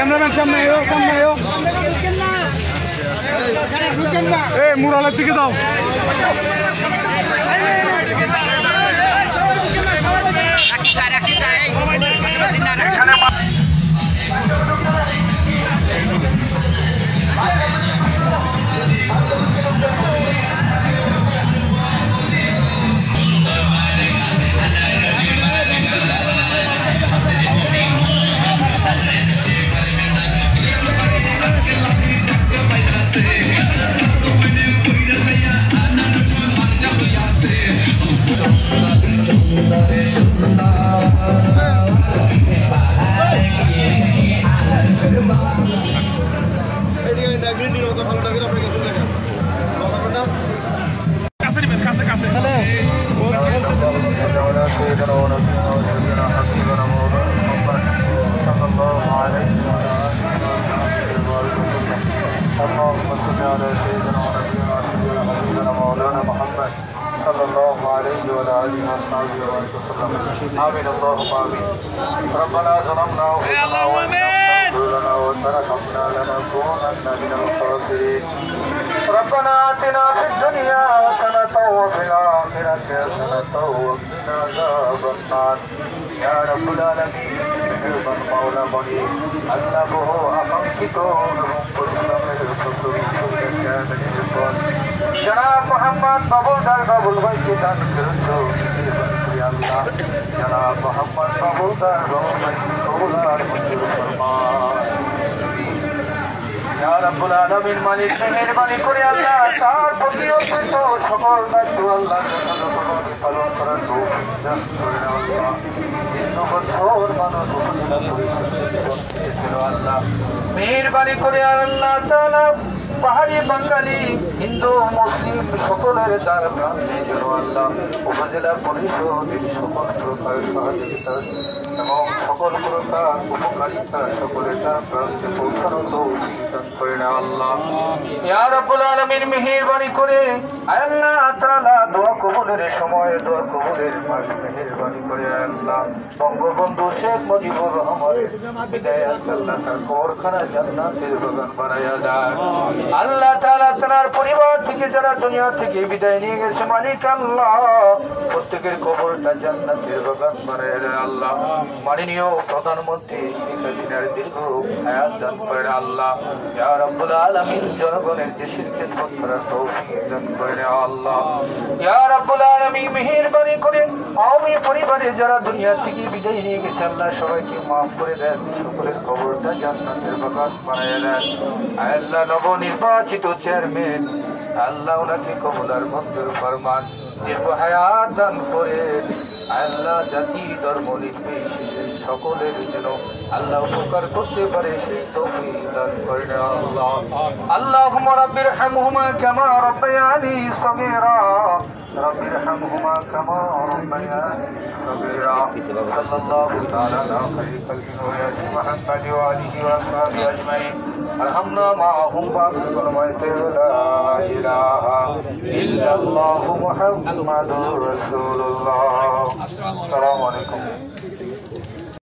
Cameraman সামনে এও এই মুরালের দিকে দাও। ربنا ظلمنا وتركنا لنكونن من الخاسرين ربنا آتنا في الدنيا حسنة وفي الآخرة حسنة وقنا عذاب النار يا رب العالمين মেহেরবান মাওলা বলি আল্লাহ বহু আকাঙ্ক্ষিত এবং পরিশ্রমের জনাব মোহাম্মদ বাবুলদার বাবুল ভাইকে দান করেছ আল্লাহ জনাব মোহাম্মদ বাবুলদার বাবুল ভাইকে কবুলার মঞ্জুর ফরমান ইয়া রাব্বুল আলামিন মালিক মেহেরবানি করে আল্লাহ তার প্রতি অর্পিত সকল দায়িত্ব আল্লাহ যথাযথভাবে পালন করার তৌফিক দান করেন আল্লাহ। 3 বছর মানুষ উপজেলা পরিষদ আল্লাহ মেহেরবানি করে আল্লাহ তাআলা পাহাড়ি বাঙালি হিন্দু মুসলিম সকলের দ্বার প্রান্তে যেন আল্লাহ উপজেলা পরিষদের সকল প্রকার সহযোগিতা এবং সকল প্রকার উপকারিতা সকলের দ্বার প্রান্তে পৌঁছানো তৌফিক দান করেন আল্লাহ। ইয়া রাব্বুল আলামিন মেহেরবানি করে আল্লাহ তাআলা দোয়া কবুলের সময় দোয়া কবুলের মাস মেহেরবানি করে আল্লাহ বঙ্গবন্ধু শেখ মুজিবুর রহমানের বিদায়াত আল্লাহ তার কবরখানা জান্নাতের বাগান বানায়া দেয় আল্লাহ তাআলা তার পরিবার থেকে যারা দুনিয়া থেকে বিদায় নিয়ে গেছে মালিক আল্লাহ প্রত্যেকের কবরটা জান্নাতের বাগান বানায়া দেয় আল্লাহ। মাননীয় প্রধানমন্ত্রী শেখ হাসিনার দীর্ঘ হায়াত দান করেন আল্লাহ। ইয়া রাব্বুল আলামিন জনগণের দেশের খেদমত করার তৌফিক দান করেন আল্লাহ। ইয়া রাব্বুল আলামিন মেহেরবানি করে আওয়ামী পরিবারে যারা দুনিয়া থেকে বিদায় নিয়ে গেছে আল্লাহ সবাইকে মাফ করে দেন সকলের কবরটা জান্নাতের বাগান বানায়া দেন আল্লাহ। নবনির্বাচিত চেয়ারম্যান আল্লাহ ওনাকে কবুলার মঞ্জুর ফরমান দীর্ঘ হায়াত দান করে আল্লাহ জাতি ধর্ম নির্বিশেষে সকলের জন্য আল্লাহ উপকার করতে পারে সেই তৌফিক দান করেন আল্লাহ। আল্লাহুম্মা রাব্বিরহামহুমা কামা রাব্বায়ানি সগীরা রাব্বিরহামহুমা কামা রাব্বায়ানি সগীরা সাল্লাল্লাহু তাআলা আলা খায়রি খালকি মুহাম্মাদ ওয়া আলিহি ওয়া সাহবিহি আজমাইন আরহামনা মাআহুম বাকুরমাইতে লা ইলাহা ইল্লাল্লাহু মুহাম্মাদুর রাসূলুল্লাহ। আসসালামু আলাইকুম।